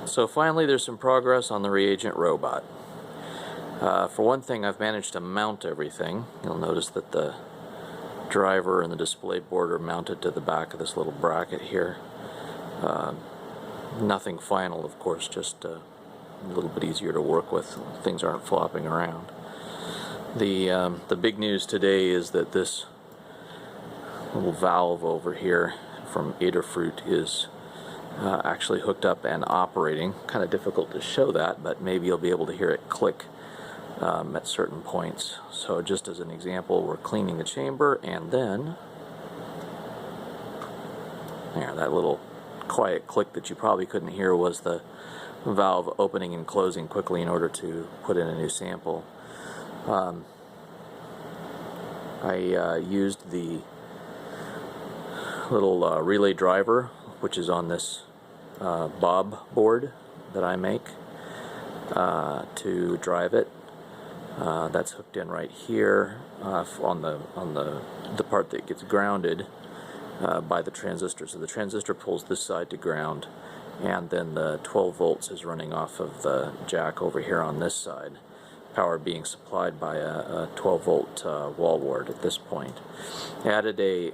So finally there's some progress on the reagent robot. For one thing, I've managed to mount everything. You'll notice that the driver and the display board are mounted to the back of this little bracket here. Nothing final, of course, just a little bit easier to work with. Things aren't flopping around. The big news today is that this little valve over here from Adafruit is actually hooked up and operating. Kind of difficult to show that, but maybe you'll be able to hear it click at certain points. So just as an example, we're cleaning the chamber, and then that little quiet click that you probably couldn't hear was the valve opening and closing quickly in order to put in a new sample. I used the little relay driver, which is on this bob board that I make, to drive it. That's hooked in right here on the part that gets grounded by the transistor. So the transistor pulls this side to ground, and then the 12 volts is running off of the jack over here on this side. Power being supplied by a 12 volt wall wart at this point. I added a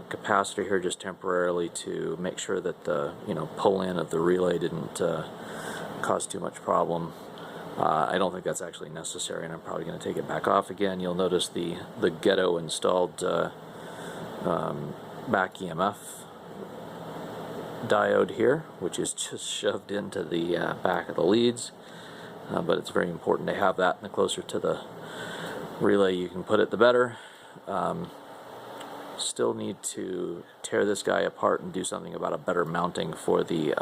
capacitor here just temporarily to make sure that the pull in of the relay didn't cause too much problem. I don't think that's actually necessary, and I'm probably going to take it back off again. You'll notice the ghetto installed back EMF diode here, which is just shoved into the back of the leads. But it's very important to have that, and the closer to the relay you can put it, the better. Still need to tear this guy apart and do something about a better mounting for the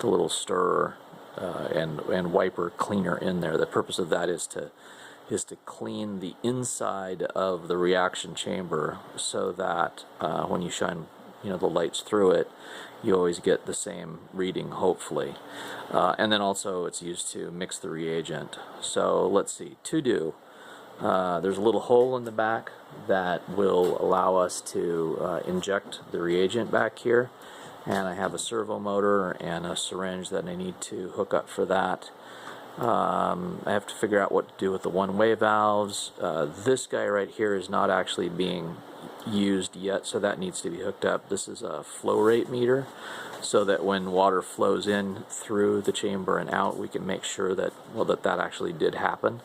little stirrer and wiper cleaner in there. The purpose of that is to clean the inside of the reaction chamber so that when you shine the lights through it, you always get the same reading, hopefully. And then also it's used to mix the reagent. So let's see, to do. There's a little hole in the back that will allow us to inject the reagent back here. And I have a servo motor and a syringe that I need to hook up for that. I have to figure out what to do with the one-way valves. This guy right here is not actually being used yet, so that needs to be hooked up. This is a flow rate meter, so that when water flows in through the chamber and out, we can make sure that that actually did happen.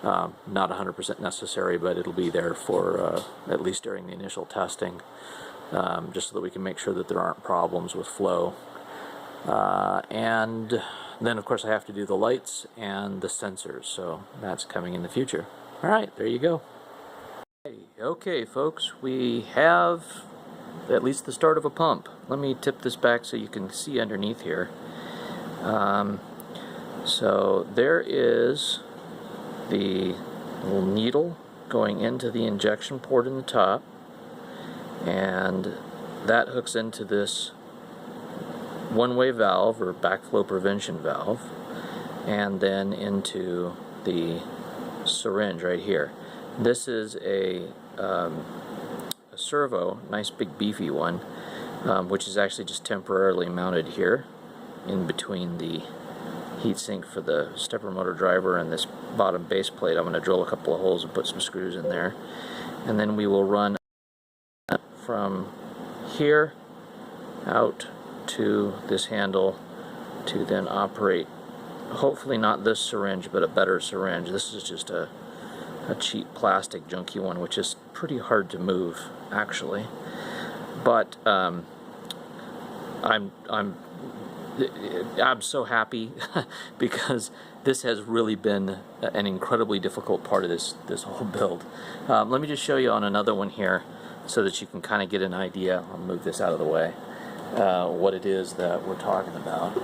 Not 100% necessary, but it'll be there for at least during the initial testing, just so that we can make sure that there aren't problems with flow. And then of course I have to do the lights and the sensors, so that's coming in the future. Alright, there you go. Okay folks, we have at least the start of a pump. Let me tip this back so you can see underneath here. So there is the little needle going into the injection port in the top, and that hooks into this one-way valve or backflow prevention valve, and then into the syringe right here. This is a servo, nice big beefy one, which is actually just temporarily mounted here in between the heatsink for the stepper motor driver and this bottom base plate. I'm going to drill a couple of holes and put some screws in there, and then we will run from here out to this handle to then operate, hopefully not this syringe, but a better syringe. This is just a cheap plastic junky one, which is pretty hard to move actually, but I'm so happy because this has really been an incredibly difficult part of this whole build. Let me just show you on another one here so that you can kind of get an idea. I'll move this out of the way. What it is that we're talking about.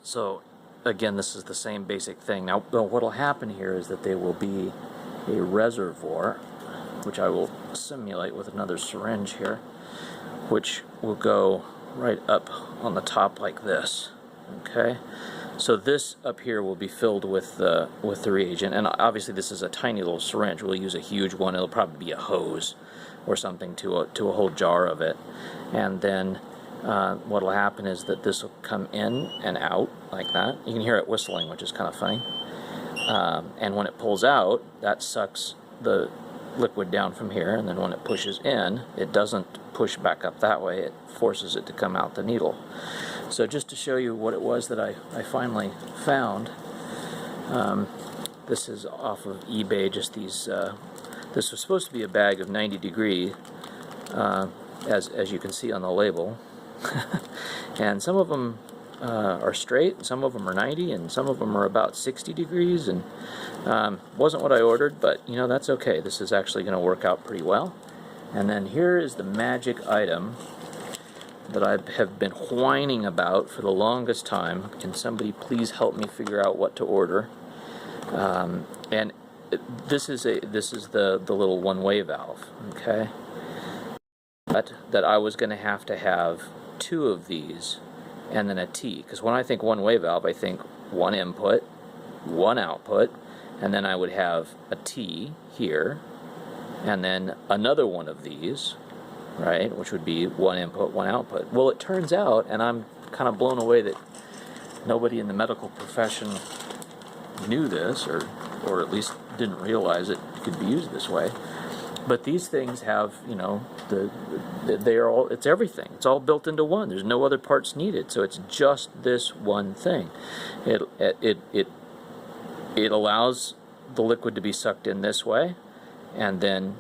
So again, this is the same basic thing. Now what will happen here is that there will be a reservoir, which I will simulate with another syringe here, which will go right up on the top like this. Okay, so this up here will be filled with the reagent, and obviously this is a tiny little syringe. We'll use a huge one. It'll probably be a hose or something to a whole jar of it, and then what'll happen is that this will come in and out like that. You can hear it whistling, which is kind of funny. And when it pulls out, that sucks the liquid down from here, and then when it pushes in, it doesn't push back up that way, it forces it to come out the needle. So just to show you what it was that I finally found, this is off of eBay, just these, this was supposed to be a bag of 90 degree, as you can see on the label, and some of them are straight, some of them are 90, and some of them are about 60 degrees, and wasn't what I ordered, but you know, that's okay. This is actually going to work out pretty well. And then here is the magic item that I have been whining about for the longest time. Can somebody please help me figure out what to order? And this is the little one-way valve, okay? But that I was going to have 2 of these and then a T, because when I think one-way valve, I think 1 input, 1 output, and then I would have a T here, and then another one of these, right, which would be 1 input, 1 output. Well, it turns out, and I'm kind of blown away that nobody in the medical profession knew this, or at least didn't realize it could be used this way. But these things have, you know, it's everything. It's all built into one. There's no other parts needed. So it's just this one thing. It allows the liquid to be sucked in this way, and then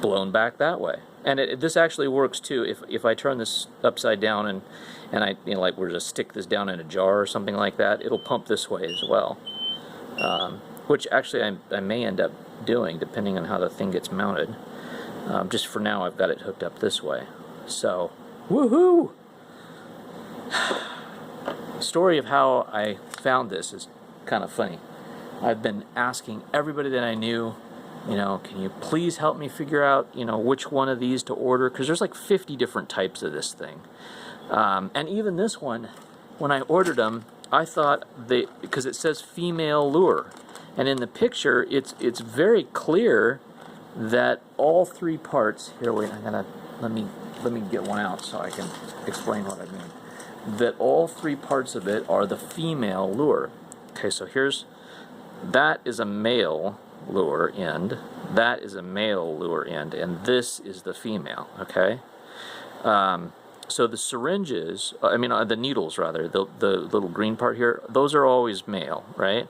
blown back that way. And this actually works too. If I turn this upside down and I, you know, like we're to stick this down in a jar or something like that, it'll pump this way as well. Which actually I may end up doing depending on how the thing gets mounted. Just for now, I've got it hooked up this way. So, woohoo! Story of how I found this is kind of funny. I've been asking everybody that I knew, you know, can you please help me figure out, you know, which one of these to order? Because there's like 50 different types of this thing. And even this one, when I ordered them, I thought because it says female lure, and in the picture, it's very clear that all 3 parts. Here, wait, let me get one out so I can explain what I mean. That all 3 parts of it are the female lure. Okay, so that is a male lure end, that is a male lure end, and this is the female, okay? So the syringes, I mean the needles rather, the little green part here, those are always male, right?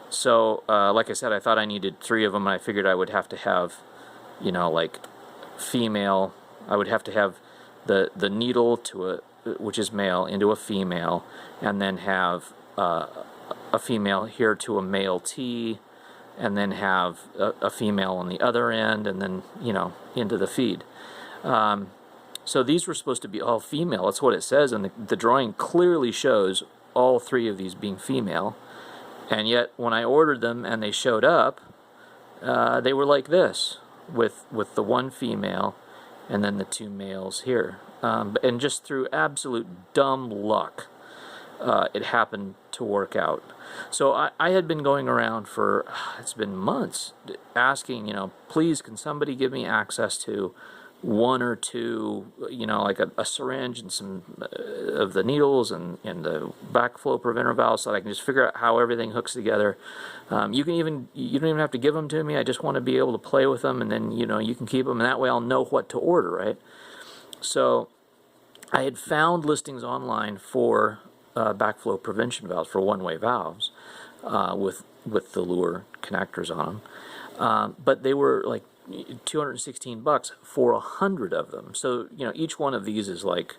So like I said, I thought I needed 3 of them, and I figured I would have to have, you know, like female, I would have to have the needle to which is male, into a female, and then have a female here to a male T, and then have a female on the other end, and then, you know, into the feed. So these were supposed to be all female. That's what it says, and the drawing clearly shows all 3 of these being female. And yet, when I ordered them and they showed up, they were like this, with the 1 female and then the 2 males here. And just through absolute dumb luck, it happened to work out. So I had been going around for, it's been months, asking, you know, please can somebody give me access to 1 or 2, you know, like a syringe and some of the needles and the backflow preventer valve, so that I can just figure out how everything hooks together. You don't even have to give them to me. I just want to be able to play with them, and then, you know, you can keep them, and that way I'll know what to order, right? So I had found listings online for backflow prevention valves, for one-way valves, with the lure connectors on them, but they were like $216 for 100 of them. So, you know, each one of these is like,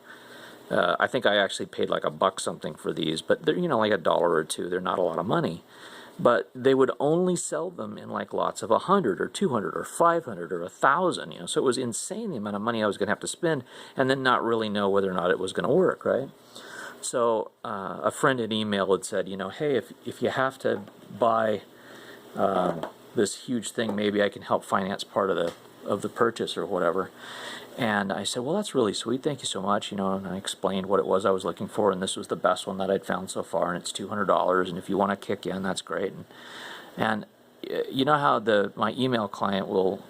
I think I actually paid like $1 something for these, but they're, you know, like $1 or $2. They're not a lot of money, but they would only sell them in like lots of 100 or 200 or 500 or 1,000. You know, so it was insane the amount of money I was going to have to spend, and then not really know whether or not it was going to work, right? So a friend in email had said, you know, hey, if you have to buy this huge thing, maybe I can help finance part of the purchase or whatever. And I said, well, that's really sweet, thank you so much, you know, and I explained what it was I was looking for, and this was the best one that I'd found so far, and it's $200, and if you want to kick in, that's great. And you know how my email client will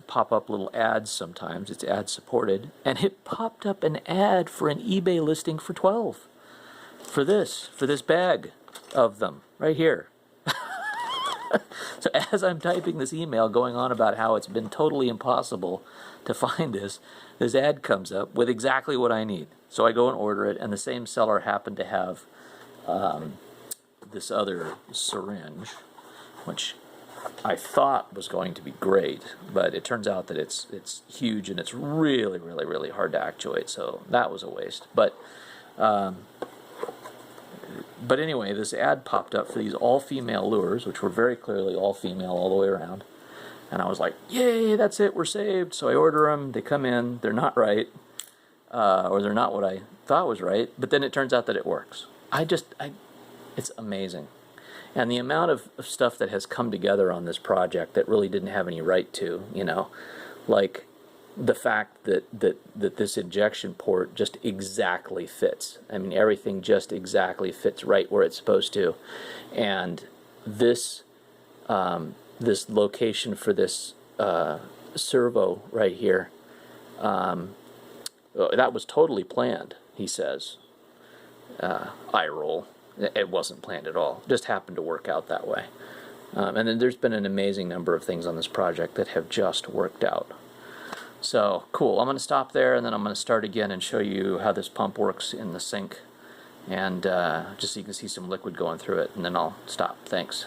pop up little ads sometimes. It's ad supported, and it popped up an ad for an eBay listing for 12 for this bag of them right here. So as I'm typing this email going on about how it's been totally impossible to find this ad comes up with exactly what I need. So I go and order it, and the same seller happened to have this other syringe, which I thought was going to be great, but it turns out that it's huge and it's really, really, really hard to actuate, so that was a waste. But anyway, this ad popped up for these all-female lures, which were very clearly all-female all the way around. And I was like, yay, that's it, we're saved. So I order them, they come in, they're not right, or they're not what I thought was right, but then it turns out that it works. It's amazing. And the amount of stuff that has come together on this project that really didn't have any right to, you know, like the fact that this injection port just exactly fits. I mean, everything just exactly fits right where it's supposed to. And this this location for this servo right here, that was totally planned, he says. Eye roll. It wasn't planned at all. Just happened to work out that way. And then there's been an amazing number of things on this project that have just worked out. So, cool. I'm going to stop there, and then I'm going to start again and show you how this pump works in the sink. And just so you can see some liquid going through it, and then I'll stop. Thanks.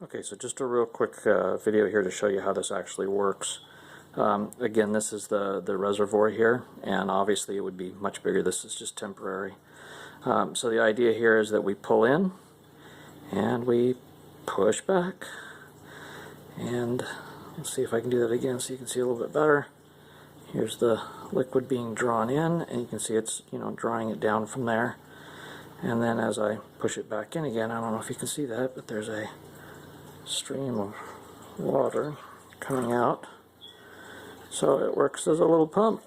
Okay, so just a real quick video here to show you how this actually works. Again, this is the reservoir here, and obviously it would be much bigger. This is just temporary. So the idea here is that we pull in, and we push back, and let's see if I can do that again so you can see a little bit better. Here's the liquid being drawn in, and you can see it's, you know, drawing it down from there. And then as I push it back in again, I don't know if you can see that, but there's a stream of water coming out. So it works as a little pump.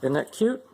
Isn't that cute?